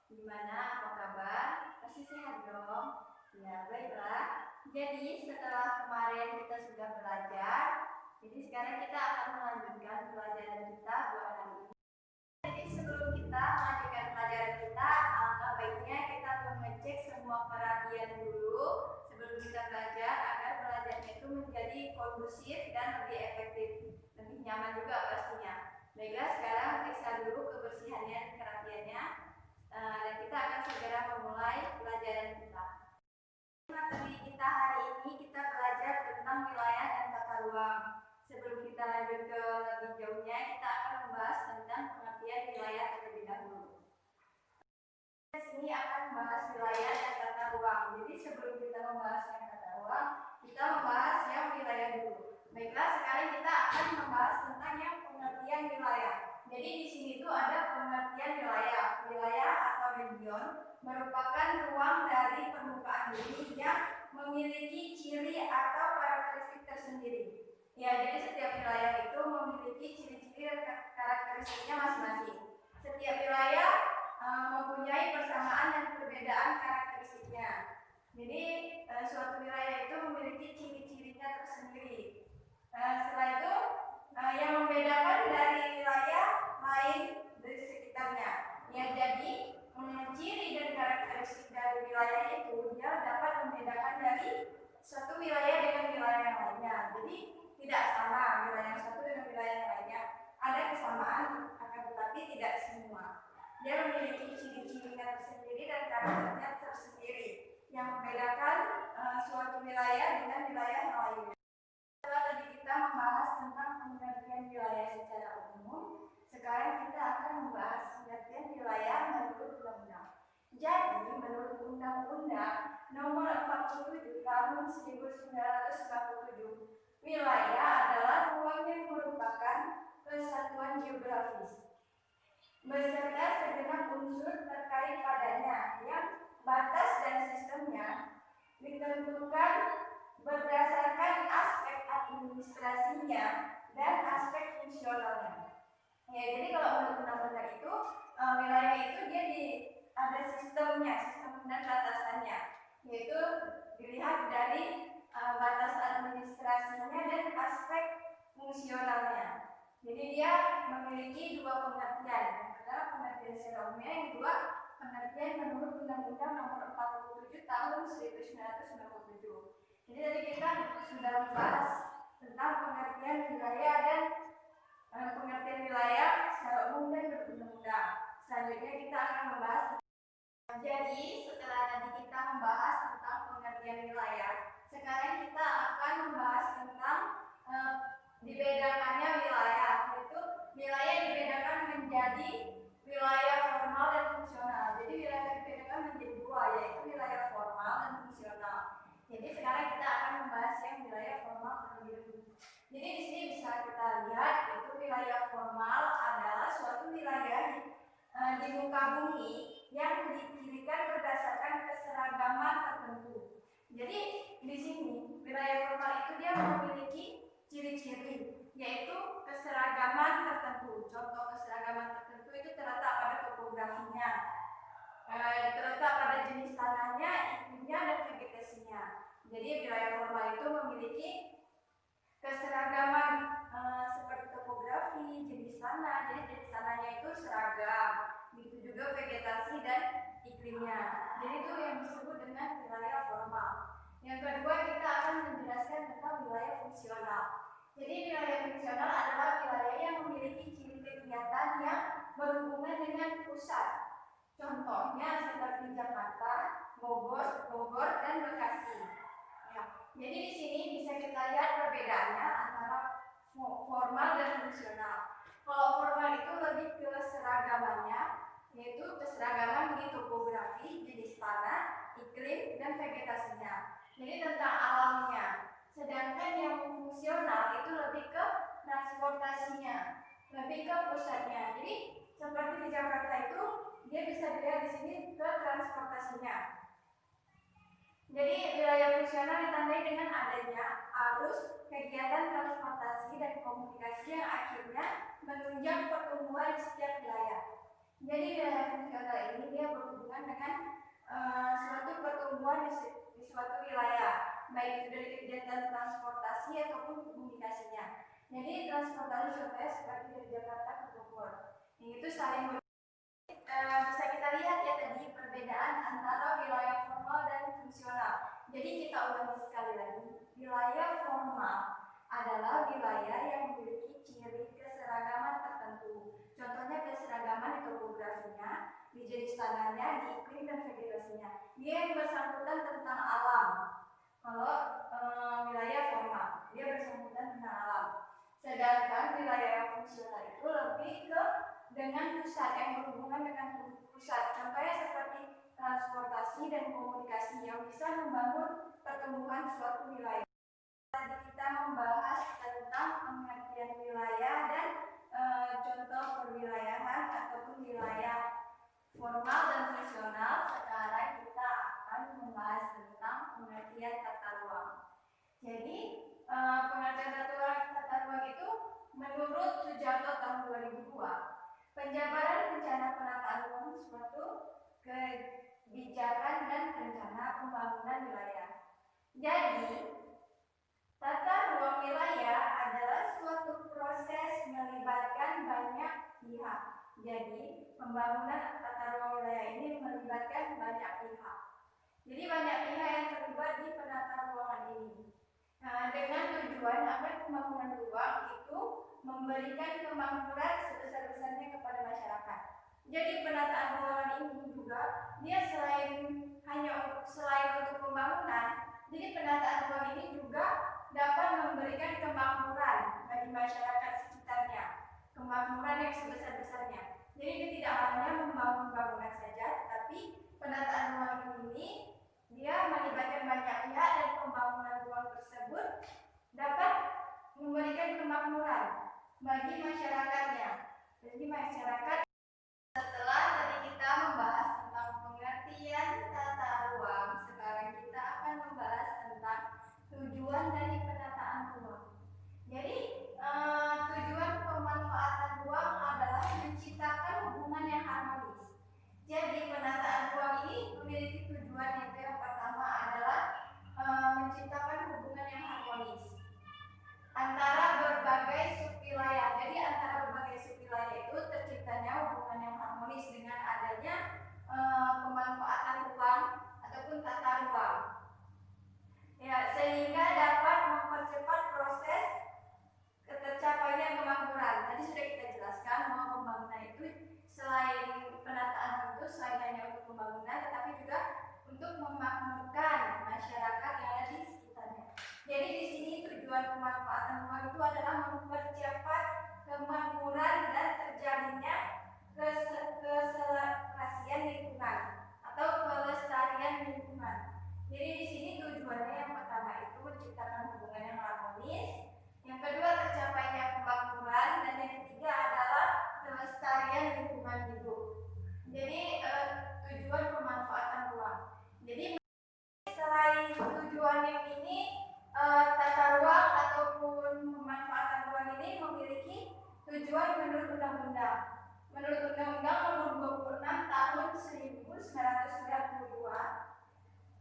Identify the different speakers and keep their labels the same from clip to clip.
Speaker 1: Gimana? Apa kabar? Pasti sehat dong? Ya, baiklah. Jadi setelah kemarin kita sudah belajar, jadi sekarang kita akan melanjutkan pelajaran kita buat hari ini. Jadi sebelum kita melanjutkan pelajaran kita, alangkah baiknya kita mengecek semua perhatian dulu sebelum kita belajar agar belajarnya itu menjadi kondusif dan lebih efektif, lebih nyaman juga pastinya. Baiklah, sekarang periksa dulu kebersihannya dan kerapiannya. Dan kita akan segera memulai pelajaran kita. Materi kita hari ini kita belajar tentang wilayah dan tata ruang. Sebelum kita lanjut ke lebih jauhnya, kita akan membahas tentang pengertian wilayah terlebih dahulu. Di sini akan membahas wilayah dan tata ruang. Jadi sebelum kita membahas yang tata ruang, kita membahas yang wilayah dulu. Baiklah, sekarang kita akan membahas tentang yang pengertian wilayah. Jadi di sini tuh ada pengertian wilayah. Wilayah atau region merupakan ruang dari permukaan bumi yang memiliki ciri atau karakteristik tersendiri. Ya, jadi setiap wilayah itu memiliki ciri-ciri dan karakteristiknya masing-masing. Setiap wilayah mempunyai persamaan dan perbedaan karakteristiknya. Jadi suatu wilayah itu memiliki ciri-cirinya tersendiri. Setelah itu yang membedakan dari wilayah lain di sekitarnya. Ya, jadi ciri dan karakteristik dari wilayah itu dia dapat membedakan dari suatu wilayah dengan wilayah yang lainnya. Jadi tidak sama wilayah yang satu dengan wilayah yang lainnya. Ada kesamaan, akan tetapi tidak semua. Dia memiliki ciri-cirinya tersendiri dan karakternya tersendiri yang membedakan suatu wilayah dengan wilayah yang lainnya. Setelah tadi kita membahas tentang pengertian wilayah secara umum, sekarang kita akan membahas pengertian wilayah menurut undang-undang. Jadi, menurut Undang-Undang Nomor 47 Tahun 1997, wilayah adalah ruang yang merupakan kesatuan geografis beserta segenap unsur terkait padanya yang batas dan sistemnya ditentukan berdasarkan aspek administrasinya dan aspek fungsionalnya. Ya, jadi kalau menurut undang-undang itu wilayah itu dia ada sistemnya, sistem dan batasannya, yaitu dilihat dari batas administrasinya dan aspek fungsionalnya. Jadi dia memiliki dua pengertian, yang pertama pengertian secara umumnya, yang kedua pengertian menurut Undang-Undang Nomor 47 Tahun 1997. Jadi tadi kita sudah membahas tentang pengertian wilayah dan pengertian wilayah secara umum dan berundang-undang. Selanjutnya kita akan membahas. Jadi setelah tadi kita membahas tentang pengertian wilayah, sekarang kita akan membahas tentang dibedakannya wilayah, yaitu wilayah dibedakan menjadi wilayah formal dan fungsional. Jadi wilayah dibedakan menjadi dua, yaitu wilayah formal dan fungsional. Jadi sekarang kita akan membahas yang wilayah formal terlebih dahulu. Jadi di sini bisa kita lihat, yaitu wilayah formal adalah suatu wilayah di muka bumi yang dicirikan berdasarkan keseragaman tertentu. Jadi di sini wilayah formal itu dia memiliki ciri-ciri, yaitu keseragaman tertentu. Contoh keseragaman tertentu itu terletak pada topografinya, terletak pada jenis tanahnya, iklimnya, dan vegetasinya. Jadi wilayah formal itu memiliki keseragaman seperti topografi, jenis tanah. Jadi jenis tanahnya itu seragam, begitu juga vegetasi dan iklimnya. Jadi itu yang disebut dengan wilayah formal. Yang kedua, kita akan menjelaskan tentang wilayah fungsional. Jadi wilayah fungsional adalah wilayah yang memiliki ciri kegiatan yang berhubungan dengan pusat. Contohnya seperti Jakarta, Bogor, dan Bekasi. Ya. Jadi di sini bisa kita lihat perbedaannya antara formal dan fungsional. Kalau formal itu lebih ke seragamannya, yaitu keseragaman di topografi, jenis tanah, iklim, dan vegetasinya. Jadi tentang alamnya. Sedangkan yang fungsional itu lebih ke transportasinya, lebih ke pusatnya. Jadi seperti di Jakarta itu dia bisa dilihat di sini ke transportasinya. Jadi wilayah fungsional ditandai dengan adanya arus kegiatan transportasi dan komunikasi yang akhirnya menunjang pertumbuhan di setiap wilayah. Jadi wilayah fungsional ini dia berhubungan dengan suatu pertumbuhan di suatu wilayah, baik itu dari kegiatan transportasi ataupun komunikasinya. Jadi transportasi contohnya seperti dari Jakarta ke Bogor, yang itu saling bisa kita lihat ya tadi perbedaan antara wilayah formal dan fungsional. Jadi kita ulangi sekali lagi, wilayah formal adalah wilayah yang memiliki ciri keseragaman tertentu. Contohnya keseragaman di topografinya, di jenis tanahnya, di iklim dan vegetasinya. Dia yang bersangkutan tentang alam. Kalau wilayah formal, dia bersangkutan tentang alam. Sedangkan wilayah fungsional itu lebih ke dengan pusat, yang berhubungan dengan pusat. Contohnya seperti transportasi dan komunikasi yang bisa membangun pertumbuhan suatu wilayah. Tadi kita membahas tentang pengertian wilayah dan contoh perwilayahan ataupun wilayah formal dan fungsional. Sekarang kita akan membahas tentang pengertian tata ruang. Jadi pengertian tata ruang itu menurut Sujarto tahun 2002, penjabaran rencana penataan ruang suatu kebijakan dan rencana pembangunan wilayah. Jadi tata ruang wilayah adalah suatu proses melibatkan banyak pihak. Jadi pembangunan tata ruang wilayah ini melibatkan banyak pihak. Jadi banyak pihak yang terlibat di penata ruangan ini. Nah, dengan tujuan agar pembangunan ruang itu memberikan kemakmuran sebesar-besarnya kepada masyarakat. Jadi penataan ruangan ini juga dia selain untuk pembangunan, jadi penataan ruang ini juga dapat memberikan kemakmuran bagi masyarakat sekitarnya, kemakmuran yang sebesar-besarnya. Jadi dia tidak hanya membangun bangunan saja, tetapi penataan ruang ini dia melibatkan banyak pihak dan pembangunan ruang tersebut dapat memberikan kemakmuran bagi masyarakatnya. Jadi masyarakat, setelah tadi kita membahas tentang pengertian tata ruang, sekarang kita akan membahas tentang tujuan dari penataan ruang. Jadi tujuan pemanfaatan ruang adalah menciptakan hubungan yang harmonis. Jadi penataan ruang ini memiliki tujuan yang pertama adalah menciptakan hubungan yang harmonis antara berbagai subwilayah. Jadi antara berbagai subwilayah itu terciptanya hubungan yang harmonis dengan adanya pemanfaatan ruang ataupun tata ruang. Ya, sehingga dapat mempercepat proses tercapainya kemakmuran. Tadi sudah kita jelaskan bahwa pembangunan itu selain penataan itu selain hanya untuk pembangunan, tetapi juga untuk memakmurkan masyarakat yang ada di sekitarnya. Jadi di sini tujuan pemanfaatan ruang itu adalah mempercepat kemakmuran dan terjalinnya keserasian lingkungan atau kelestarian lingkungan. Jadi di sini tujuannya yang pertama itu menciptakan hubungan yang harmonis, yang kedua tercapainya kemakmuran, dan yang ketiga adalah kelestarian lingkungan hidup. Jadi tujuan pemanfaatan ruang. Jadi selain tujuan yang ini, tata ruang ataupun pemanfaatan ruang ini memiliki tujuan menurut undang-undang. Menurut Undang-Undang Nomor 26 Tahun 1992,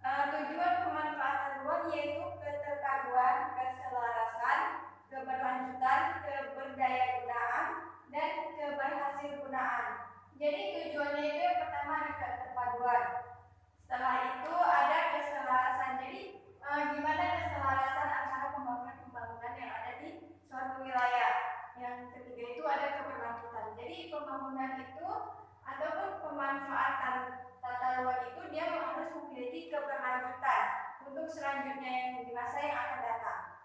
Speaker 1: tujuan pemanfaatan ruang yaitu keterpaduan, keselarasan, keberlanjutan, keberdayagunaan, dan keberhasilgunaan. Jadi tujuannya itu yang pertama ada keterpaduan. Setelah itu ada keselarasan. Jadi gimana keselarasan antara pembangunan yang ada di suatu wilayah. Yang ketiga itu ada keberlanjutan. Jadi pembangunan itu ataupun pemanfaatan tata ruang itu dia harus memiliki keberlanjutan untuk selanjutnya yang di masa yang akan datang.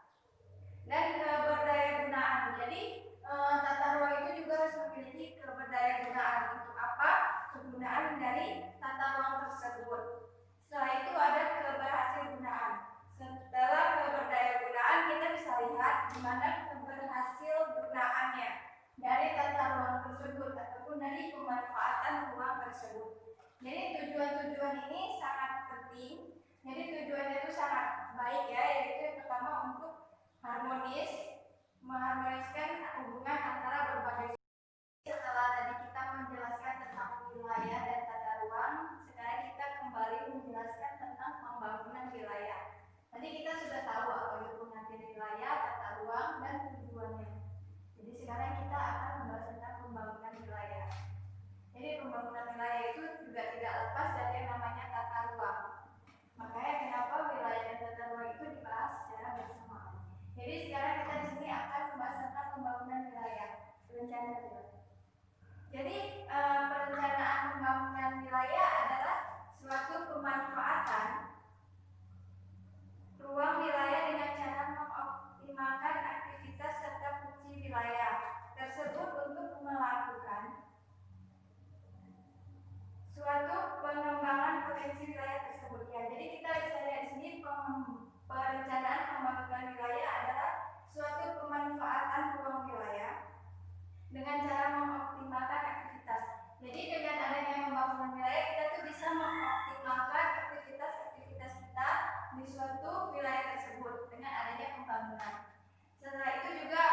Speaker 1: Dan keberdayagunaan. Jadi tata ruang itu juga harus memiliki keberdayagunaan. Untuk apa? Kegunaan dari tata ruang tersebut. Setelah itu ada keberhasilgunaan. Setelah keberdayagunaan kita bisa lihat di mana keberhasilgunaannya dari tata ruang tersebut ataupun dari pemanfaatan ruang tersebut. Jadi tujuan-tujuan ini sangat penting. Jadi tujuannya itu sangat baik ya, yaitu yang pertama untuk harmonis, mengharmoniskan hubungan antara berbagai. Setelah tadi kita menjelaskan tentang sekarang kita akan membahas tentang pembangunan wilayah. Jadi pembangunan wilayah itu juga tidak lepas dari yang namanya tata ruang. Makanya kenapa wilayah dan tata ruang itu dibahas secara bersamaan. Jadi sekarang kita di sini akan membahas tentang pembangunan wilayah, rencana wilayah. Jadi perencanaan pembangunan wilayah adalah suatu pemanfaatan ruang wilayah dengan cara mengoptimalkan aktivitas serta fungsi wilayah tersebut untuk melakukan suatu pengembangan potensi wilayah tersebut. Ya, jadi kita bisa lihat di sini perencanaan pembangunan wilayah adalah suatu pemanfaatan ruang wilayah dengan cara mengoptimalkan aktivitas. Jadi dengan adanya pembangunan wilayah kita tuh bisa mengoptimalkan aktivitas-aktivitas kita di suatu wilayah tersebut dengan adanya pembangunan. Setelah itu juga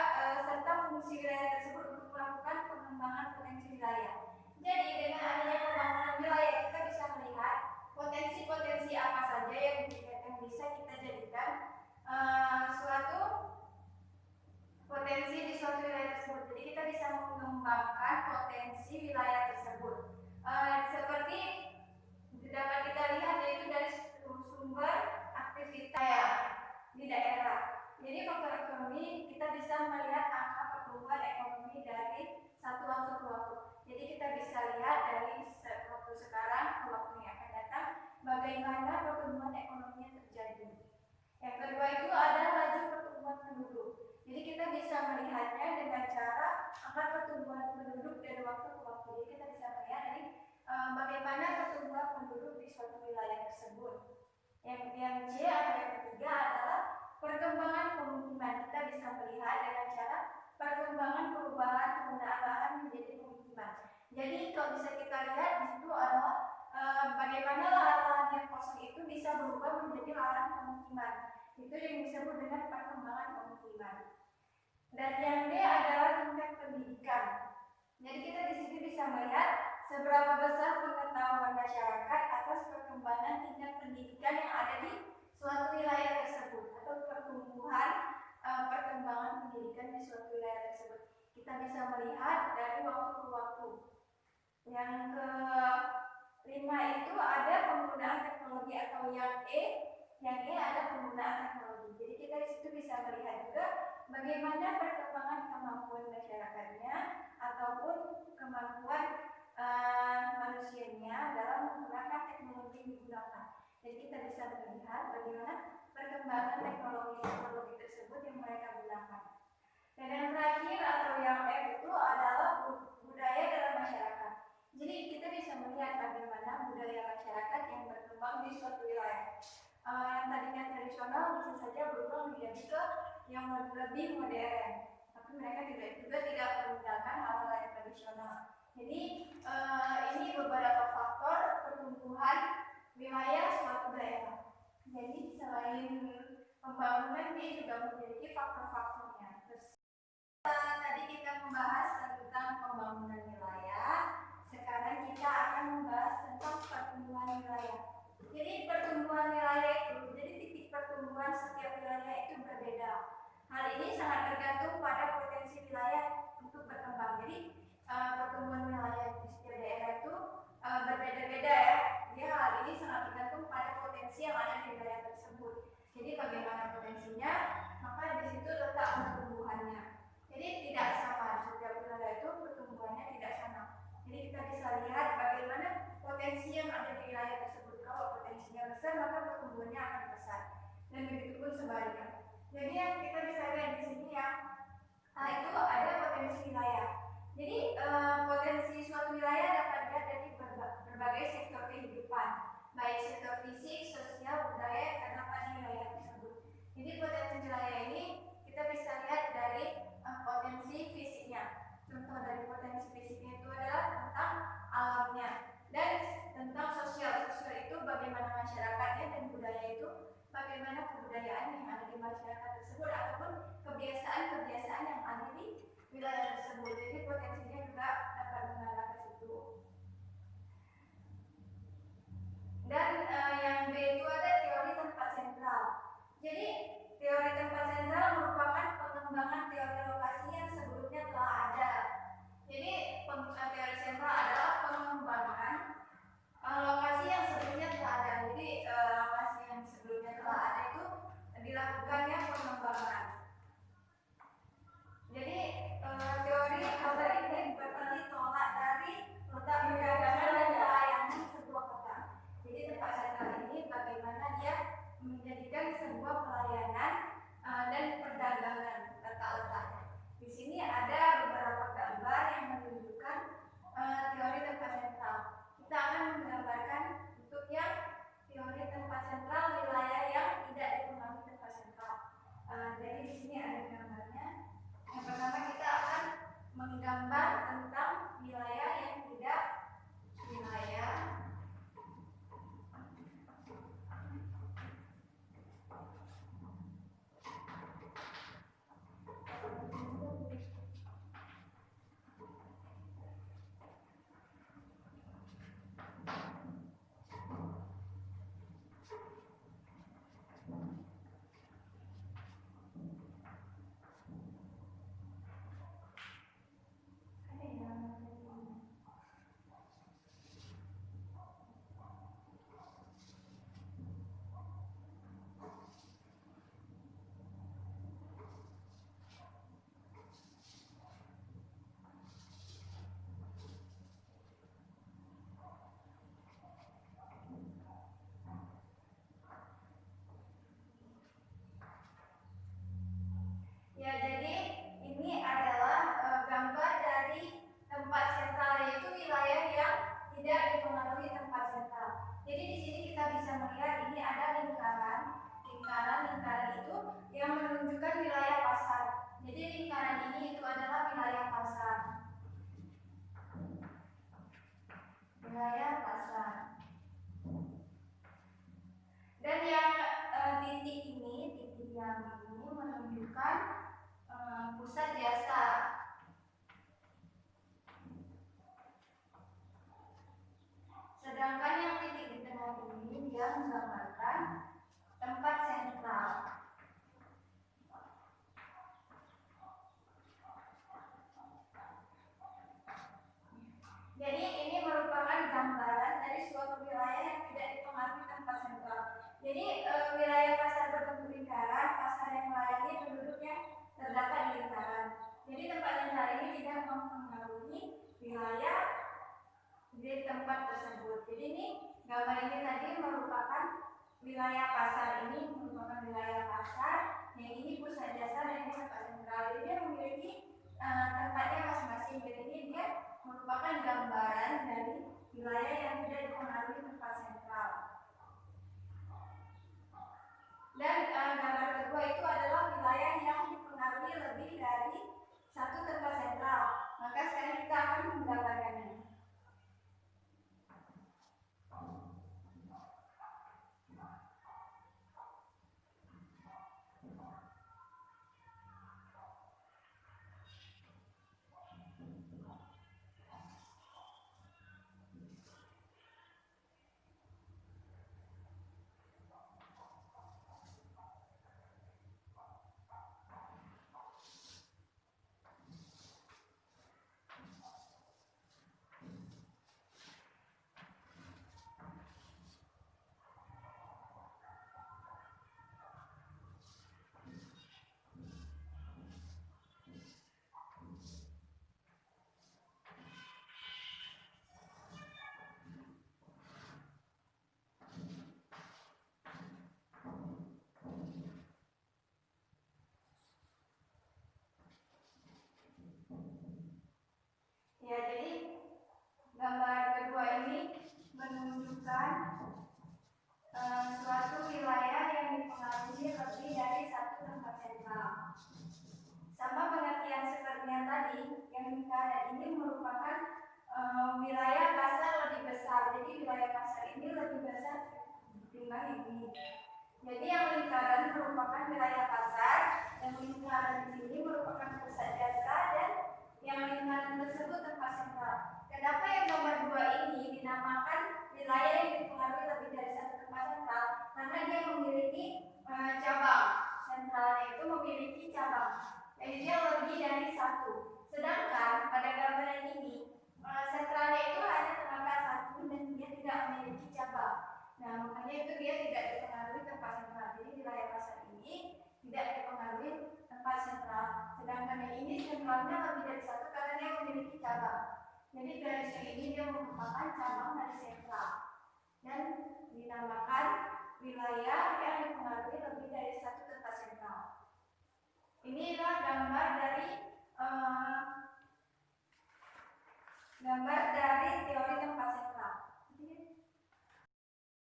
Speaker 1: serta fungsi wilayah tersebut untuk melakukan pengembangan potensi wilayah. Jadi dengan adanya pembangunan wilayah kita bisa melihat potensi-potensi apa saja yang bisa kita jadikan suatu potensi di suatu wilayah tersebut. Jadi kita bisa mengembangkan potensi wilayah tersebut. Seperti dapat kita lihat yaitu dari sumber aktivitas di daerah. Jadi faktor ekonomi kita bisa melihat angka pertumbuhan ekonomi dari satu waktu ke waktu. Jadi kita bisa lihat dari waktu sekarang ke waktu yang akan datang bagaimana pertumbuhan ekonomi yang terjadi. Yang kedua itu ada laju pertumbuhan penduduk. Jadi kita bisa melihatnya dengan cara angka pertumbuhan penduduk dari waktu ke waktu. Jadi kita bisa melihat dari bagaimana pertumbuhan penduduk di suatu wilayah tersebut. Yang C atau yang ketiga adalah perkembangan pemukiman. Kita bisa melihat dengan cara perkembangan perubahan penggunaan lahan menjadi pemukiman. Jadi kalau bisa kita lihat di situ adalah bagaimana lahan-lahan yang kosong itu bisa berubah menjadi lahan pemukiman. Itu yang disebut dengan perkembangan pemukiman. Dan yang D adalah tingkat pendidikan. Jadi kita di sini bisa melihat seberapa besar pengetahuan masyarakat atas perkembangan tingkat pendidikan yang ada di suatu wilayah tersebut atau pertumbuhan perkembangan pendidikan di suatu wilayah tersebut. Kita bisa melihat dari waktu ke waktu. Yang kelima itu ada penggunaan teknologi atau yang E ada penggunaan teknologi. Jadi kita di situ bisa melihat juga bagaimana perkembangan kemampuan masyarakatnya ataupun kemampuan manusianya dalam menggunakan teknologi yang digunakan. Jadi kita bisa melihat bagaimana perkembangan teknologi tersebut yang mereka gunakan. Dan yang terakhir atau yang F itu adalah budaya dalam masyarakat. Jadi kita bisa melihat bagaimana budaya masyarakat yang berkembang di suatu wilayah. Yang tadinya tradisional bisa saja berubah menjadi ke yang lebih modern. Tapi mereka juga tidak menggunakan hal-hal yang tradisional. Jadi ini beberapa faktor pertumbuhan wilayah suatu daerah. Jadi selain pembangunan dia juga memiliki faktor-faktornya. Tadi kita membahas tentang pembangunan wilayah. Sekarang kita akan membahas tentang pertumbuhan wilayah. Jadi pertumbuhan wilayah itu, jadi titik pertumbuhan setiap wilayah itu berbeda. Hal ini sangat tergantung pada potensi wilayah untuk berkembang. Jadi pertumbuhan wilayah di setiap daerah itu berbeda-beda ya. Jadi hal ini sangat tergantung pada potensi yang ada di wilayah tersebut. Jadi bagaimana potensinya, maka di situ letak pertumbuhannya. Jadi tidak sama, setiap wilayah itu pertumbuhannya tidak sama. Jadi kita bisa lihat bagaimana potensi yang ada di wilayah tersebut. Kalau potensinya besar, maka pertumbuhannya akan besar. Dan begitu pun sebaliknya. Jadi yang kita bisa lihat di sini ya, itu ada potensi wilayah. Jadi potensi suatu wilayah dapat dilihat dari berbagai sektor kehidupan, baik sektor fisik, sosial, budaya, yang terdapat di wilayah tersebut. Jadi potensi wilayah ini kita bisa lihat dari potensi fisiknya. Contoh dari potensi fisiknya itu adalah tentang alamnya dan tentang sosial. Sosial itu bagaimana masyarakatnya dan budaya itu bagaimana kebudayaan yang ada di masyarakat tersebut ataupun kebiasaan-kebiasaan yang ada di wilayah tersebut. Jadi potensinya juga dapat mengarah ke situ. Dan yang B itu ada teori tempat sentral. Jadi teori tempat sentral merupakan pengembangan teori lokasi yang sebelumnya telah di tempat tersebut. Jadi ini gambar ini tadi merupakan wilayah pasar, ini merupakan wilayah pasar, yang ini pusat jasa dan ini tempat sentral. Jadi dia memiliki tempatnya masing-masing. Jadi ini dia merupakan gambaran dari wilayah yang tidak dipengaruhi tempat sentral. Dan gambar kedua itu adalah wilayah yang dipengaruhi lebih dari satu tempat sentral. Maka sekarang kita akan menggambarkannya. Ya, jadi gambar kedua ini menunjukkan suatu wilayah yang dipengaruhi lebih dari satu tempat sentral. Sama pengertian seperti yang tadi, yang lingkaran ini merupakan wilayah pasar lebih besar. Jadi wilayah pasar ini lebih besar ketimbang ini. Jadi yang lingkaran merupakan wilayah pasar, yang lingkaran di sini merupakan pusat jasa, dan yang lingkaran tersebut tempat sentral. Kenapa yang nomor 2 ini dinamakan wilayah yang dipengaruhi lebih dari satu tempat sentral? Karena dia memiliki cabang. Sentralnya itu memiliki cabang. Jadi dia lebih dari satu. Sedangkan pada gambaran ini sentralnya itu hanya terdapat satu dan dia tidak memiliki cabang. Nah, makanya itu dia tidak dipengaruhi tempat sentral. Jadi wilayah pasar ini tidak dipengaruhi tempat sentral. Sedangkan yang ini sentralnya lebih dari satu karena dia memiliki cabang. Jadi garis yang ini dia merupakan cabang dari sentral dan dinamakan wilayah yang dipengaruhi lebih dari satu tempat sentral. Inilah gambar dari teori tempat sentral.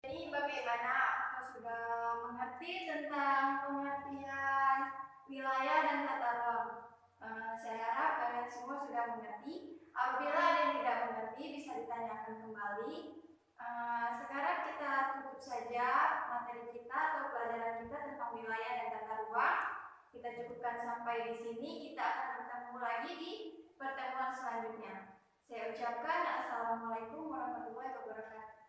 Speaker 1: Jadi bagaimana apakah sudah mengerti tentang pengertian wilayah dan tata ruang? Saya harap kalian semua sudah mengerti. Apabila ada yang tidak mengerti bisa ditanyakan kembali. Sekarang kita tutup saja materi kita atau pelajaran kita tentang wilayah dan tata ruang. Kita cukupkan sampai di sini. Kita akan bertemu lagi di pertemuan selanjutnya. Saya ucapkan assalamualaikum warahmatullahi wabarakatuh.